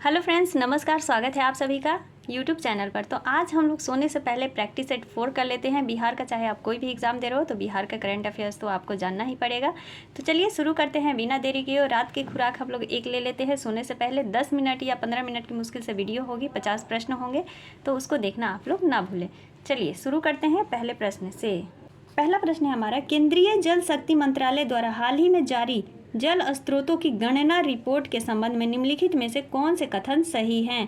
Hello friends, नमस्कार। स्वागत है आप सभी का यूट्यूब चैनल पर। तो आज हम लोग सोने से पहले प्रैक्टिस सेट 4 कर लेते हैं बिहार का। चाहे आप कोई भी एग्ज़ाम दे रहे हो तो बिहार का करंट अफेयर्स तो आपको जानना ही पड़ेगा। तो चलिए शुरू करते हैं बिना देरी किए। और रात की खुराक हम लोग एक ले लेते हैं सोने से पहले। 10 मिनट या 15 मिनट की मुश्किल से वीडियो होगी, 50 प्रश्न होंगे, तो उसको देखना आप लोग ना भूलें। चलिए शुरू करते हैं पहले प्रश्न से। पहला प्रश्न है हमारा, केंद्रीय जल शक्ति मंत्रालय द्वारा हाल ही में जारी जल स्रोतों की गणना रिपोर्ट के संबंध में निम्नलिखित में से कौन से कथन सही हैं?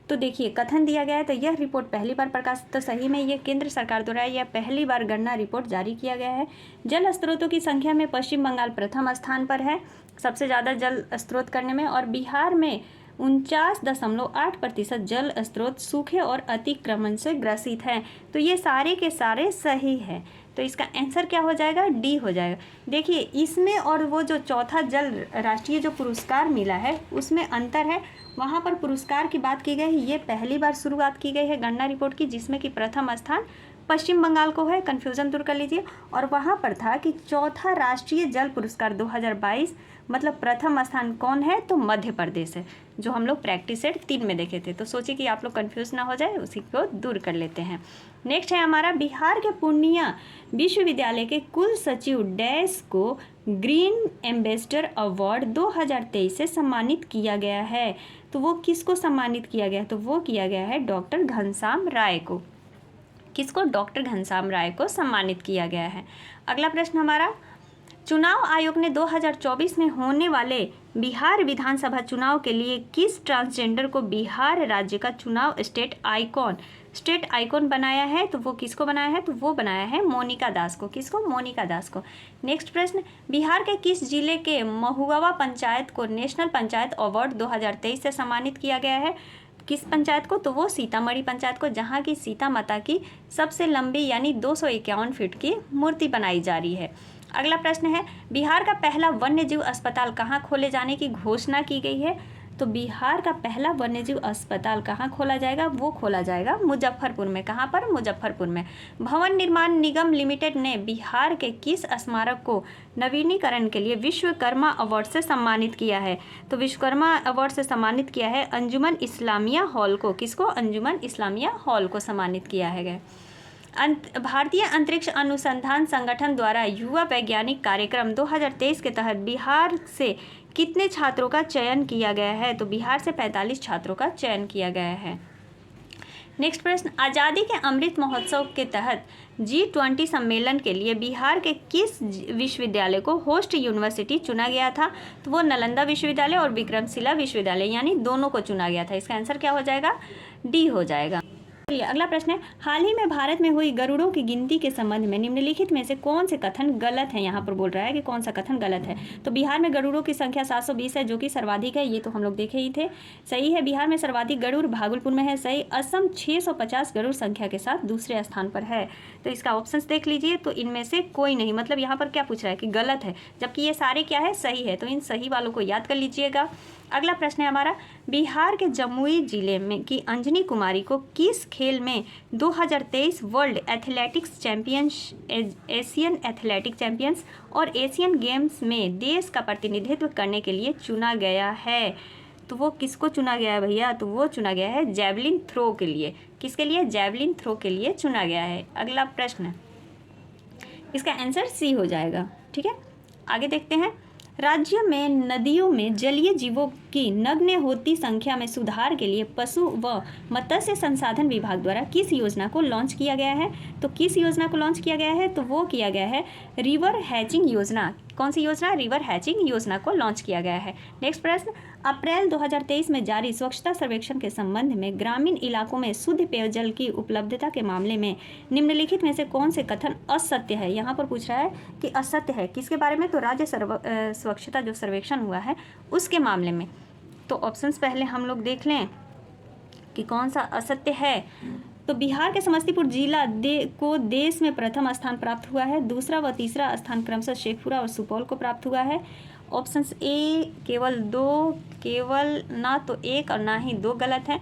तो देखिए कथन दिया गया है, तो यह रिपोर्ट पहली बार प्रकाशित, तो सही में ये केंद्र सरकार द्वारा यह पहली बार गणना रिपोर्ट जारी किया गया है। जल स्रोतों की संख्या में पश्चिम बंगाल प्रथम स्थान पर है सबसे ज़्यादा जल स्रोत करने में, और बिहार में 49.8% जल स्रोत सूखे और अतिक्रमण से ग्रसित हैं। तो ये सारे के सारे सही है। तो इसका आंसर क्या हो जाएगा? डी हो जाएगा। देखिए इसमें और वो जो चौथा जल राष्ट्रीय जो पुरस्कार मिला है उसमें अंतर है। वहाँ पर पुरस्कार की बात की गई है, ये पहली बार शुरुआत की गई है गणना रिपोर्ट की, जिसमें कि प्रथम स्थान पश्चिम बंगाल को है, कन्फ्यूज़न दूर कर लीजिए। और वहाँ पर था कि चौथा राष्ट्रीय जल पुरस्कार 2022, मतलब प्रथम स्थान कौन है? तो मध्य प्रदेश है, जो हम लोग प्रैक्टिस सेट 3 में देखे थे। तो सोचिए कि आप लोग कन्फ्यूज़ ना हो जाए, उसी को दूर कर लेते हैं। नेक्स्ट है हमारा, बिहार के पूर्णिया विश्वविद्यालय के कुल सचिव डैश को ग्रीन एम्बेसडर अवार्ड 2023 से सम्मानित किया गया है। तो वो किसको सम्मानित किया गया? तो वो किया गया है डॉक्टर घनश्याम राय को। किसको? डॉक्टर घनश्याम राय को सम्मानित किया गया है। अगला प्रश्न हमारा, चुनाव आयोग ने 2024 में होने वाले बिहार विधानसभा चुनाव के लिए किस ट्रांसजेंडर को बिहार राज्य का चुनाव स्टेट आइकॉन बनाया है? तो वो किसको बनाया है? तो वो बनाया है मोनिका दास को। किसको? मोनिका दास को। नेक्स्ट प्रश्न, बिहार के किस जिले के महुआ पंचायत को नेशनल पंचायत अवार्ड 2023 से सम्मानित किया गया है? किस पंचायत को? तो वो सीतामढ़ी पंचायत को, जहाँ की सीता माता की सबसे लंबी यानी 251 फीट की मूर्ति बनाई जा रही है। अगला प्रश्न है, बिहार का पहला वन्यजीव अस्पताल कहाँ खोले जाने की घोषणा की गई है? तो बिहार का पहला वन्यजीव अस्पताल कहाँ खोला जाएगा? वो खोला जाएगा मुजफ्फरपुर में। कहाँ पर? मुजफ्फरपुर में। भवन निर्माण निगम लिमिटेड ने बिहार के किस स्मारक को नवीनीकरण के लिए विश्वकर्मा अवार्ड से सम्मानित किया है? तो विश्वकर्मा अवार्ड से सम्मानित किया है अंजुमन इस्लामिया हॉल को। किसको? अंजुमन इस्लामिया हॉल को सम्मानित किया है। भारतीय अंतरिक्ष अनुसंधान संगठन द्वारा युवा वैज्ञानिक कार्यक्रम 2023 के तहत बिहार से कितने छात्रों का चयन किया गया है? तो बिहार से 45 छात्रों का चयन किया गया है। नेक्स्ट प्रश्न, आज़ादी के अमृत महोत्सव के तहत G20 सम्मेलन के लिए बिहार के किस विश्वविद्यालय को होस्ट यूनिवर्सिटी चुना गया था? तो वो नालंदा विश्वविद्यालय और विक्रमशिला विश्वविद्यालय, यानी दोनों को चुना गया था। इसका आंसर क्या हो जाएगा? डी हो जाएगा। अगला प्रश्न है, हाल ही में भारत में हुई गरुड़ों की गिनती के संबंध में निम्नलिखित में से कौन से कथन गलत है? यहाँ पर बोल रहा है कि कौन सा कथन गलत है। तो बिहार में गरुड़ों की संख्या 720 है, जो कि सर्वाधिक है, ये तो हम लोग देखे ही थे। सही है, बिहार में सर्वाधिक गरुड़ भागलपुर में है। सही, असम 650 गरुड़ संख्या के साथ दूसरे स्थान पर है। तो इसका ऑप्शंस देख लीजिए, तो इनमें से कोई नहीं, मतलब यहाँ पर क्या पूछ रहा है कि गलत है, जबकि ये सारे क्या है? सही है। तो इन सही वालों को याद कर लीजिएगा। अगला प्रश्न है हमारा, बिहार के जमुई जिले में की अंजनी कुमारी को किस खेल में 2023 world athletics champions, Asian athletic champions और एशियन गेम्स में देश का प्रतिनिधित्व करने के लिए चुना गया है? तो वो किसको चुना गया है भैया? तो वो चुना गया है जैवलिन थ्रो के लिए। किसके लिए? जैवलिन थ्रो के लिए चुना गया है। अगला प्रश्न, इसका आंसर सी हो जाएगा। ठीक है, आगे देखते हैं। राज्य में नदियों में जलीय जीवों की नग्न होती संख्या में सुधार के लिए पशु व मत्स्य संसाधन विभाग द्वारा किस योजना को लॉन्च किया गया है? तो किस योजना को लॉन्च किया गया है? तो वो किया गया है रिवर हैचिंग योजना। कौन सी योजना? रिवर हैचिंग योजना को लॉन्च किया गया है। नेक्स्ट प्रश्न, अप्रैल 2023 में जारी स्वच्छता सर्वेक्षण के संबंध में ग्रामीण इलाकों में शुद्ध पेयजल की उपलब्धता के मामले में निम्नलिखित में से कौन से कथन असत्य है? यहाँ पर पूछ रहा है कि असत्य है किसके बारे में? तो राज्य स्वच्छता जो सर्वेक्षण हुआ है उसके मामले में। तो ऑप्शंस पहले हम लोग देख लें कि कौन सा असत्य है। तो बिहार के समस्तीपुर जिला को देश में प्रथम स्थान प्राप्त हुआ है। दूसरा व तीसरा स्थान क्रमशः शेखपुरा और सुपौल को प्राप्त हुआ है। ऑप्शंस ए केवल 2, केवल ना तो 1 और ना ही 2 गलत हैं।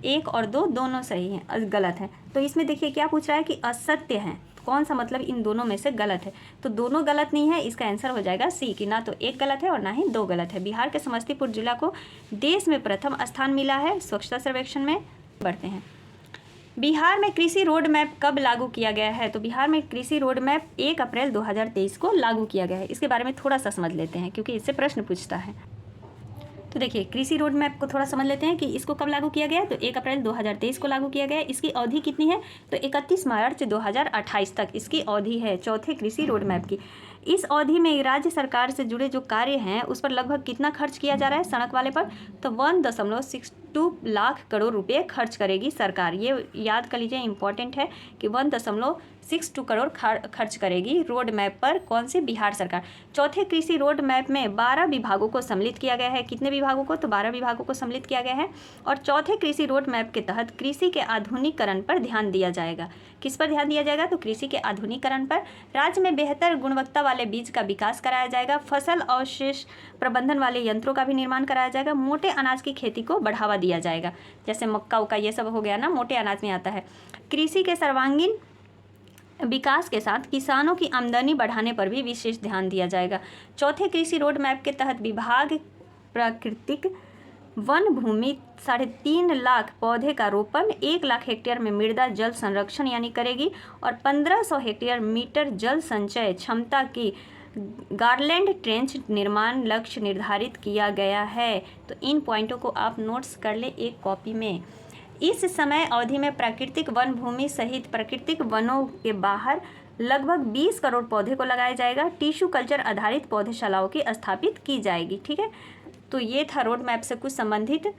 1 और 2 दोनों सही हैं, गलत हैं। तो इसमें देखिए क्या पूछ रहा है कि असत्य है। कौन सा मतलब इन दोनों में से गलत है? तो दोनों गलत नहीं है, इसका आंसर हो जाएगा सी कि ना तो एक गलत है और ना ही दो गलत है। बिहार के समस्तीपुर जिला को देश में प्रथम स्थान मिला है स्वच्छता सर्वेक्षण में। बढ़ते हैं, बिहार में कृषि रोड मैप कब लागू किया गया है? तो बिहार में कृषि रोड मैप 1 अप्रैल 2023 को लागू किया गया है। इसके बारे में थोड़ा सा समझ लेते हैं क्योंकि इससे प्रश्न पूछता है। तो देखिए, कृषि रोड मैप को थोड़ा समझ लेते हैं कि इसको कब लागू किया गया है। तो 1 अप्रैल 2023 को लागू किया गया है। इसकी अवधि कितनी है? तो 31 मार्च 2028 तक इसकी अवधि है चौथे कृषि रोड मैप की। इस अवधि में राज्य सरकार से जुड़े जो कार्य हैं उस पर लगभग कितना खर्च किया जा रहा है सड़क वाले पर? तो 1.62 लाख करोड़ रुपए खर्च करेगी सरकार। ये याद कर लीजिए, इंपॉर्टेंट है कि 1.62 करोड़ खर्च करेगी रोड मैप पर। कौन सी? बिहार सरकार। चौथे कृषि रोड मैप में 12 विभागों को सम्मिलित किया गया है। कितने विभागों को? तो 12 विभागों को सम्मिलित किया गया है। और चौथे कृषि रोड मैप के तहत कृषि के आधुनिकीकरण पर ध्यान दिया जाएगा। किस पर ध्यान दिया जाएगा? तो कृषि के आधुनिकीकरण पर। राज्य में बेहतर गुणवत्ता वाले बीज का विकास कराया जाएगा। फसल अवशेष प्रबंधन वाले यंत्रों का भी निर्माण कराया जाएगा। मोटे अनाज की खेती को बढ़ावा दिया जाएगा, जैसे मक्का उक्का ये सब हो गया ना, मोटे अनाज में आता है। कृषि के सर्वांगीण विकास के साथ किसानों की आमदनी बढ़ाने पर भी विशेष ध्यान दिया जाएगा। चौथे कृषि रोड मैप के तहत विभाग प्राकृतिक वन भूमि 3.5 लाख पौधे का रोपण, 1 लाख हेक्टेयर में मृदा जल संरक्षण यानी करेगी और 1500 हेक्टेयर मीटर जल संचय क्षमता की गार्लैंड ट्रेंच निर्माण लक्ष्य निर्धारित किया गया है। तो इन पॉइंटों को आप नोट्स कर ले एक कॉपी में। इस समय अवधि में प्राकृतिक वन भूमि सहित प्राकृतिक वनों के बाहर लगभग 20 करोड़ पौधे को लगाया जाएगा। टिश्यू कल्चर आधारित पौधशालाओं की स्थापित की जाएगी। ठीक है, तो ये था रोड मैप से कुछ संबंधित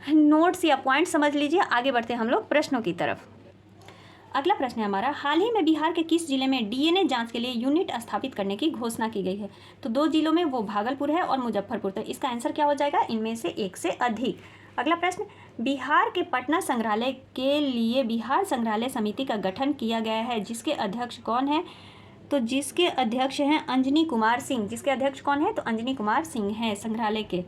नोट्स या पॉइंट समझ लीजिए। आगे बढ़ते हैं हम लोग प्रश्नों की तरफ। अगला प्रश्न है हमारा, हाल ही में बिहार के किस जिले में डीएनए जांच के लिए यूनिट स्थापित करने की घोषणा की गई है? तो 2 जिलों में, वो भागलपुर है और मुजफ्फरपुर। तो इसका आंसर क्या हो जाएगा? इनमें से एक से अधिक। अगला प्रश्न, बिहार के पटना संग्रहालय के लिए बिहार संग्रहालय समिति का गठन किया गया है, जिसके अध्यक्ष कौन है? तो जिसके अध्यक्ष हैं अंजनी कुमार सिंह। जिसके अध्यक्ष कौन है? तो अंजनी कुमार सिंह हैं संग्रहालय के।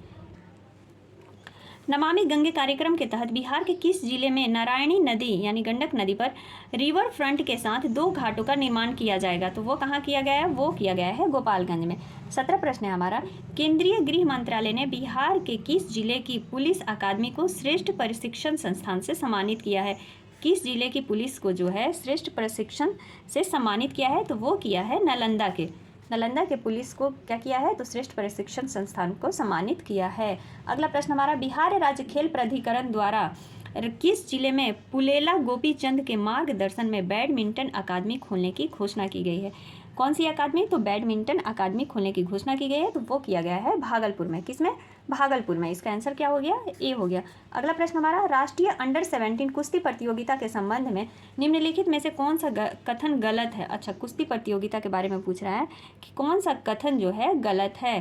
नमामि गंगे कार्यक्रम के तहत बिहार के किस जिले में नारायणी नदी यानी गंडक नदी पर रिवर फ्रंट के साथ 2 घाटों का निर्माण किया जाएगा? तो वो कहाँ किया गया है? वो किया गया है गोपालगंज में। 17 प्रश्न है हमारा, केंद्रीय गृह मंत्रालय ने बिहार के किस जिले की पुलिस अकादमी को श्रेष्ठ प्रशिक्षण संस्थान से सम्मानित किया है? किस जिले की पुलिस को जो है श्रेष्ठ प्रशिक्षण से सम्मानित किया है? तो वो किया है नालंदा के। नालंदा के पुलिस को क्या किया है? तो श्रेष्ठ प्रशिक्षण संस्थान को सम्मानित किया है। अगला प्रश्न हमारा, बिहार राज्य खेल प्राधिकरण द्वारा किस जिले में पुलेला गोपीचंद के मार्गदर्शन में बैडमिंटन अकादमी खोलने की घोषणा की गई है? कौन सी अकादमी? तो बैडमिंटन अकादमी खोलने की घोषणा की गई है। तो वो किया गया है भागलपुर में। किसमें? भागलपुर में। इसका आंसर क्या हो गया? ए हो गया। अगला प्रश्न हमारा, राष्ट्रीय अंडर 17 कुश्ती प्रतियोगिता के संबंध में निम्नलिखित में से कौन सा कथन गलत है? अच्छा, कुश्ती प्रतियोगिता के बारे में पूछ रहा है कि कौन सा कथन जो है गलत है।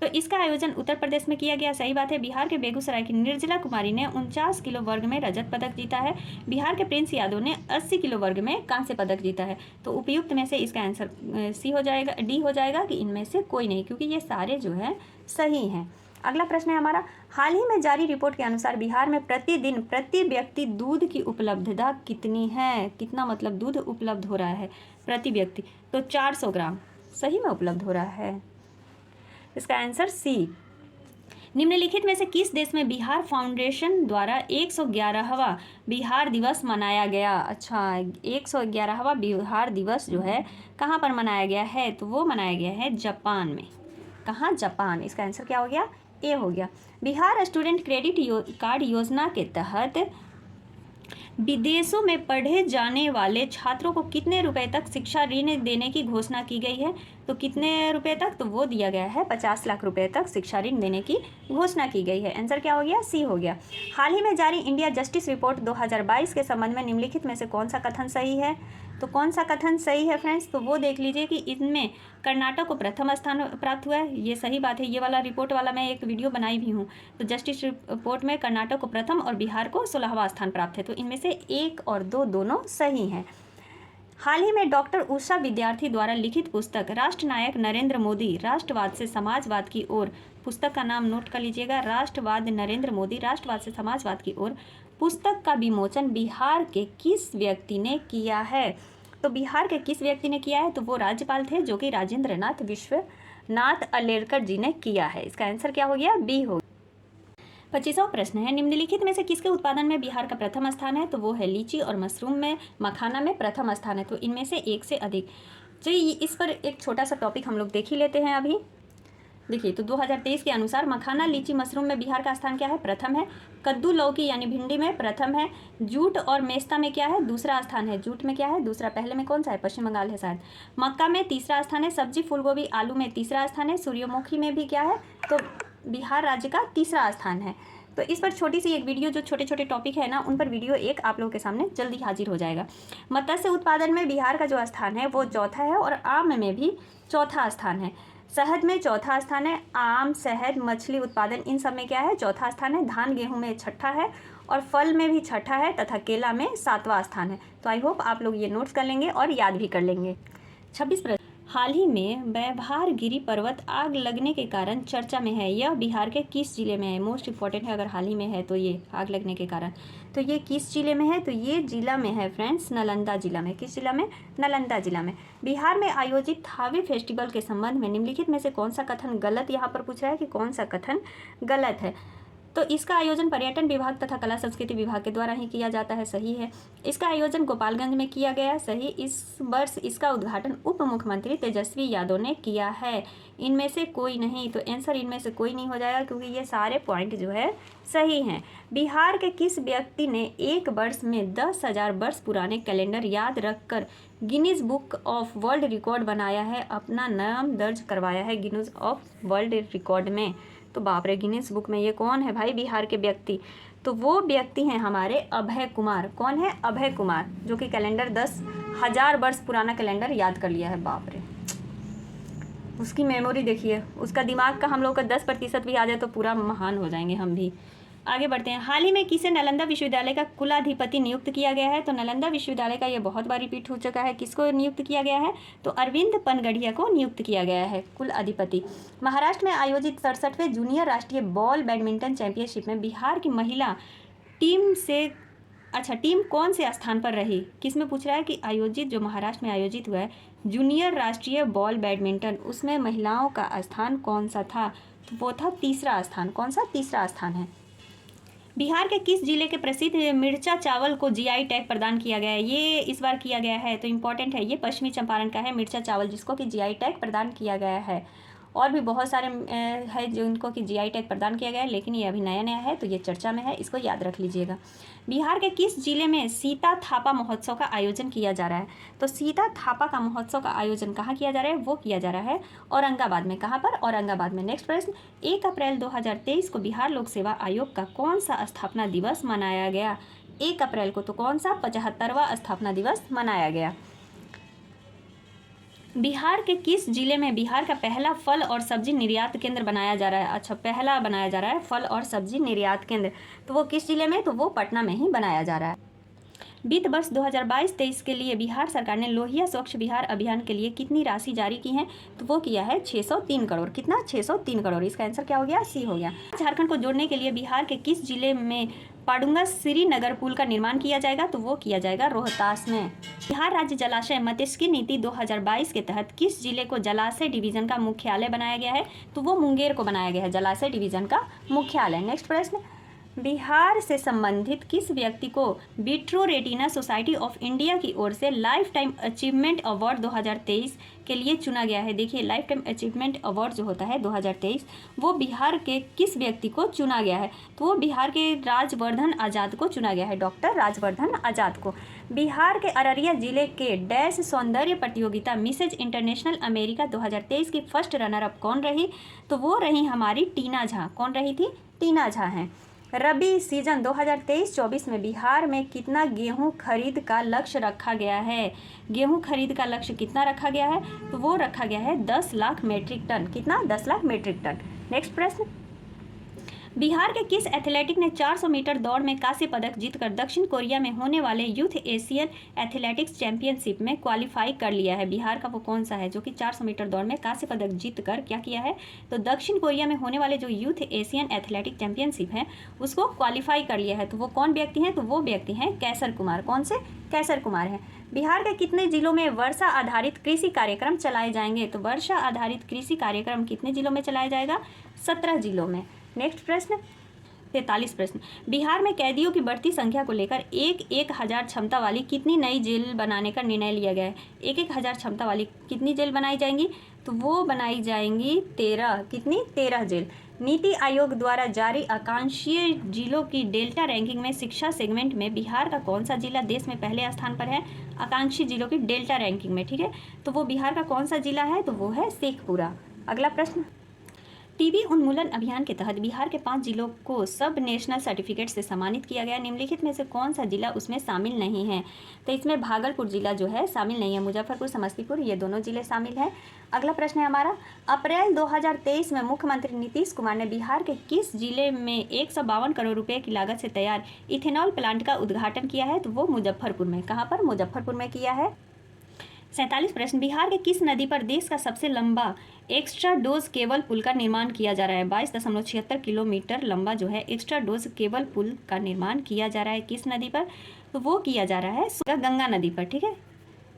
तो इसका आयोजन उत्तर प्रदेश में किया गया, सही बात है। बिहार के बेगूसराय की निर्जला कुमारी ने 49 किलो वर्ग में रजत पदक जीता है। बिहार के प्रिंस यादव ने 80 किलो वर्ग में कांस्य पदक जीता है। तो उपयुक्त में से इसका आंसर सी हो जाएगा, डी हो जाएगा कि इनमें से कोई नहीं, क्योंकि ये सारे जो है सही हैं। अगला प्रश्न है हमारा, हाल ही में जारी रिपोर्ट के अनुसार बिहार में प्रतिदिन प्रति व्यक्ति दूध की उपलब्धता कितनी है? कितना मतलब दूध उपलब्ध हो रहा है प्रति व्यक्ति? तो 400 ग्राम सही में उपलब्ध हो रहा है। इसका आंसर सी। निम्नलिखित में से किस देश में बिहार फाउंडेशन द्वारा 111वां बिहार दिवस मनाया गया? अच्छा, 111वां बिहार दिवस जो है कहाँ पर मनाया गया है? तो वो मनाया गया है जापान में। कहाँ? जापान। इसका आंसर क्या हो गया? ए हो गया। बिहार स्टूडेंट क्रेडिट कार्ड योजना के तहत विदेशों में पढ़े जाने वाले छात्रों को कितने रुपए तक शिक्षा ऋण देने की घोषणा की गई है? तो कितने रुपए तक? तो वो दिया गया है 50 लाख रुपए तक शिक्षा ऋण देने की घोषणा की गई है। आंसर क्या हो गया? सी हो गया। हाल ही में जारी इंडिया जस्टिस रिपोर्ट 2022 के संबंध में निम्नलिखित में से कौन सा कथन सही है? तो कौन सा कथन सही है फ्रेंड्स? तो वो देख लीजिए कि इनमें कर्नाटक को प्रथम स्थान प्राप्त हुआ है। ये सही बात है। ये वाला रिपोर्ट वाला मैं एक वीडियो बनाई भी हूँ। तो जस्टिस रिपोर्ट में कर्नाटक को प्रथम और बिहार को 16वां स्थान प्राप्त है। तो इनमें से 1 और 2 दोनों सही हैं। हाल ही में डॉक्टर उषा विद्यार्थी द्वारा लिखित पुस्तक राष्ट्रनायक नरेंद्र मोदी राष्ट्रवाद से समाजवाद की ओर, पुस्तक का नाम नोट कर लीजिएगा, राष्ट्रवाद नरेंद्र मोदी राष्ट्रवाद से समाजवाद की ओर, पुस्तक का विमोचन बिहार के किस व्यक्ति ने किया है? तो बिहार के किस व्यक्ति ने किया है? तो वो राज्यपाल थे जो कि राजेंद्र नाथ विश्वनाथ अलेरकर जी ने किया है। इसका आंसर क्या हो गया? बी हो। 25वां प्रश्न है, निम्नलिखित में से किसके उत्पादन में बिहार का प्रथम स्थान है? तो वो है लीची, और मशरूम में, मखाना में प्रथम स्थान है। तो इनमें से एक से अधिक। चलिए इस पर एक छोटा सा टॉपिक हम लोग देख ही लेते हैं अभी। देखिए, तो 2023 के अनुसार मखाना, लीची, मशरूम में बिहार का स्थान क्या है? प्रथम है। कद्दू, लौकी यानी भिंडी में प्रथम है। जूट और मेस्ता में क्या है? दूसरा स्थान है। जूट में क्या है? दूसरा। पहले में कौन सा है? पश्चिम बंगाल है शायद। मक्का में तीसरा स्थान है। सब्जी फूलगोभी आलू में तीसरा स्थान है। सूर्यमुखी में भी क्या है? तो बिहार राज्य का तीसरा स्थान है। तो इस पर छोटी सी एक वीडियो, जो छोटे छोटे टॉपिक है ना, उन पर वीडियो एक आप लोगों के सामने जल्दी हाजिर हो जाएगा। मत्स्य उत्पादन में बिहार का जो स्थान है वो चौथा है, और आम में भी चौथा स्थान है। शहद में चौथा स्थान है। आम, शहद, मछली उत्पादन इन सब में क्या है? चौथा स्थान है। धान, गेहूं में छठा है, और फल में भी छठा है, तथा केला में 7वां स्थान है। तो आई होप आप लोग ये नोट्स कर लेंगे और याद भी कर लेंगे। 26 प्रश्न, हाल ही में व्यवहारगिरी पर्वत आग लगने के कारण चर्चा में है, यह बिहार के किस जिले में है? मोस्ट इंपॉर्टेंट है, अगर हाल ही में है तो ये आग लगने के कारण, तो ये किस जिले में है? तो ये जिला में है फ्रेंड्स, नालंदा जिला में। किस जिला में? नालंदा जिला में। बिहार में आयोजित थावे फेस्टिवल के संबंध में निम्नलिखित में से कौन सा कथन गलत, यहाँ पर पूछ रहा है कि कौन सा कथन गलत है? तो इसका आयोजन पर्यटन विभाग तथा कला संस्कृति विभाग के द्वारा ही किया जाता है, सही है। इसका आयोजन गोपालगंज में किया गया, सही। इस वर्ष इसका उद्घाटन उप मुख्यमंत्री तेजस्वी यादव ने किया है। इनमें से कोई नहीं, तो आंसर इनमें से कोई नहीं हो जाएगा, क्योंकि ये सारे पॉइंट जो है सही हैं। बिहार के किस व्यक्ति ने एक वर्ष में 10,000 वर्ष पुराने कैलेंडर याद रखकर Guinness book of world record बनाया है, अपना नाम दर्ज करवाया है गिनीज ऑफ वर्ल्ड रिकॉर्ड में? तो बाप रे, गिनीज बुक में ये कौन है भाई बिहार के व्यक्ति? तो वो व्यक्ति हैं हमारे अभय कुमार। कौन है? अभय कुमार, जो कि कैलेंडर 10,000 वर्ष पुराना कैलेंडर याद कर लिया है। बाप रे, उसकी मेमोरी देखिए, उसका दिमाग का हम लोग का 10% भी आ जाए तो पूरा महान हो जाएंगे हम भी। आगे बढ़ते हैं। हाल ही में किसे नालंदा विश्वविद्यालय का कुलाधिपति नियुक्त किया गया है? तो नालंदा विश्वविद्यालय का ये बहुत बार रिपीट हो चुका है। किसको नियुक्त किया गया है? तो अरविंद पनगढ़िया को नियुक्त किया गया है कुलाधिपति। महाराष्ट्र में आयोजित 67वें जूनियर राष्ट्रीय बॉल बैडमिंटन चैंपियनशिप में बिहार की महिला टीम से टीम कौन से स्थान पर रही? किस में पूछ रहा है कि आयोजित, जो महाराष्ट्र में आयोजित हुआ है जूनियर राष्ट्रीय बॉल बैडमिंटन, उसमें महिलाओं का स्थान कौन सा था? तो वो था तीसरा स्थान। कौन सा? तीसरा स्थान है। बिहार के किस जिले के प्रसिद्ध मिर्चा चावल को जीआई टैग प्रदान किया गया है? ये इस बार किया गया है, तो इम्पोर्टेंट है। ये पश्चिमी चंपारण का है मिर्चा चावल, जिसको कि जीआई टैग प्रदान किया गया है। और भी बहुत सारे है जिनको कि जीआई टैग प्रदान किया गया है, लेकिन ये अभी नया नया है, तो ये चर्चा में है, इसको याद रख लीजिएगा। बिहार के किस जिले में सीता थापा महोत्सव का आयोजन किया जा रहा है? तो सीता थापा का महोत्सव का आयोजन कहाँ किया जा रहा है? वो किया जा रहा है औरंगाबाद में। कहाँ पर? औरंगाबाद में। नेक्स्ट प्रश्न, 1 अप्रैल 2023 को बिहार लोक सेवा आयोग का कौन सा स्थापना दिवस मनाया गया? 1 अप्रैल को तो कौन सा? 75वां स्थापना दिवस मनाया गया। बिहार के किस जिले में बिहार का पहला फल और सब्जी निर्यात केंद्र बनाया जा रहा है? अच्छा, पहला बनाया जा रहा है फल और सब्जी निर्यात केंद्र, तो वो किस जिले में? तो वो पटना में ही बनाया जा रहा है। वित्त वर्ष 2022-23 के लिए बिहार सरकार ने लोहिया स्वच्छ बिहार अभियान के लिए कितनी राशि जारी की है? तो वो किया है 603 करोड़। कितना? 603 करोड़। इसका आंसर क्या हो गया? सी हो गया। झारखंड को जोड़ने के लिए बिहार के किस जिले में पाडुंगा श्रीनगर पुल का निर्माण किया जाएगा? तो वो किया जाएगा रोहतास में। बिहार राज्य जलाशय मत्स्यिकी नीति 2022 के तहत किस जिले को जलाशय डिवीजन का मुख्यालय बनाया गया है? तो वो मुंगेर को बनाया गया है जलाशय डिवीजन का मुख्यालय। नेक्स्ट प्रश्न, बिहार से संबंधित किस व्यक्ति को vitro retina society of India की ओर से लाइफ टाइम अचीवमेंट अवार्ड 2023 के लिए चुना गया है? देखिए, लाइफ टाइम अचीवमेंट अवार्ड जो होता है 2023, वो बिहार के किस व्यक्ति को चुना गया है? तो वो बिहार के राजवर्धन आज़ाद को चुना गया है, डॉक्टर राजवर्धन आज़ाद को। बिहार के अररिया जिले के डैश सौंदर्य प्रतियोगिता मिसेज इंटरनेशनल अमेरिका 2023 की फर्स्ट रनर अप कौन रही? तो वो रही हमारी टीना झा। कौन रही थी? टीना झा हैं। रबी सीजन 2023-24 में बिहार में कितना गेहूं खरीद का लक्ष्य रखा गया है? गेहूं खरीद का लक्ष्य कितना रखा गया है? तो वो रखा गया है 10 लाख मीट्रिक टन। कितना? 10 लाख मीट्रिक टन। नेक्स्ट प्रश्न, बिहार के किस एथलेटिक ने 400 मीटर दौड़ में कांस्य पदक जीतकर दक्षिण कोरिया में होने वाले यूथ एशियन एथलेटिक्स चैंपियनशिप में क्वालिफाई कर लिया है? बिहार का वो कौन सा है जो कि 400 मीटर दौड़ में कांस्य पदक जीतकर क्या किया है? तो दक्षिण कोरिया में होने वाले जो यूथ एशियन एथलेटिक चैंपियनशिप है उसको क्वालिफाई कर लिया है। तो वो कौन व्यक्ति हैं? तो वो व्यक्ति हैं कैसर कुमार। कौन से? कैसर कुमार हैं। बिहार के कितने जिलों में वर्षा आधारित कृषि कार्यक्रम चलाए जाएंगे? तो वर्षा आधारित कृषि कार्यक्रम कितने जिलों में चलाया जाएगा? 17 जिलों में। नेक्स्ट प्रश्न 43 प्रश्न, बिहार में कैदियों की बढ़ती संख्या को लेकर एक हजार क्षमता वाली कितनी नई जेल बनाने का निर्णय लिया गया है? एक हजार क्षमता वाली कितनी जेल बनाई जाएंगी? तो वो बनाई जाएंगी 13। कितनी? 13 जेल। नीति आयोग द्वारा जारी आकांक्षी जिलों की डेल्टा रैंकिंग में शिक्षा सेगमेंट में बिहार का कौन सा जिला देश में पहले स्थान पर है? आकांक्षी जिलों की डेल्टा रैंकिंग में, ठीक है। तो वो बिहार का कौन सा जिला है? तो वो है शेखपुरा। अगला प्रश्न, टीबी उन्मूलन अभियान के तहत बिहार के 5 जिलों को सब नेशनल सर्टिफिकेट से सम्मानित किया गया। निम्नलिखित में से कौन सा जिला उसमें शामिल नहीं है? तो इसमें भागलपुर जिला जो है शामिल नहीं है। मुजफ्फरपुर, समस्तीपुर ये दोनों जिले शामिल हैं। अगला प्रश्न है हमारा, अप्रैल 2023 में मुख्यमंत्री नीतीश कुमार ने बिहार के किस जिले में 152 करोड़ रुपये की लागत से तैयार इथेनॉल प्लांट का उद्घाटन किया है? तो वो मुजफ्फरपुर में। कहाँ पर? मुजफ्फरपुर में किया है। 47 प्रश्न, बिहार के किस नदी पर देश का सबसे लंबा एक्स्ट्रा डोज केबल पुल का निर्माण किया जा रहा है? 22.76 किलोमीटर लंबा जो है एक्स्ट्रा डोज केबल पुल का निर्माण किया जा रहा है किस नदी पर? तो वो किया जा रहा है गंगा नदी पर, ठीक है।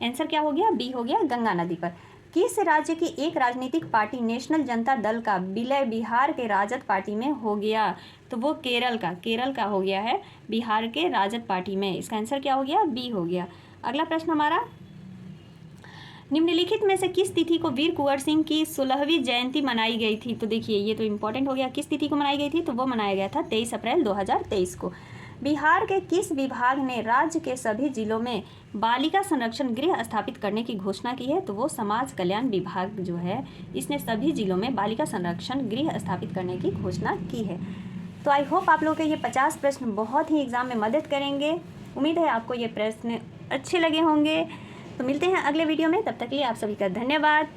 आंसर क्या हो गया? बी हो गया, गंगा नदी पर। किस राज्य की एक राजनीतिक पार्टी नेशनल जनता दल का विलय बिहार के राजद पार्टी में हो गया? तो वो केरल का हो गया है बिहार के राजद पार्टी में। इसका आंसर क्या हो गया? बी हो गया। अगला प्रश्न हमारा, निम्नलिखित में से किस तिथि को वीर कुंवर सिंह की 16वीं जयंती मनाई गई थी? तो देखिए ये तो इम्पोर्टेंट हो गया। किस तिथि को मनाई गई थी? तो वो मनाया गया था 23 अप्रैल 2023 को। बिहार के किस विभाग ने राज्य के सभी जिलों में बालिका संरक्षण गृह स्थापित करने की घोषणा की है? तो वो समाज कल्याण विभाग जो है इसने सभी जिलों में बालिका संरक्षण गृह स्थापित करने की घोषणा की है। तो आई होप आप लोग के ये 50 प्रश्न बहुत ही एग्जाम में मदद करेंगे। उम्मीद है आपको ये प्रश्न अच्छे लगे होंगे। तो मिलते हैं अगले वीडियो में, तब तक के लिए आप सभी का धन्यवाद।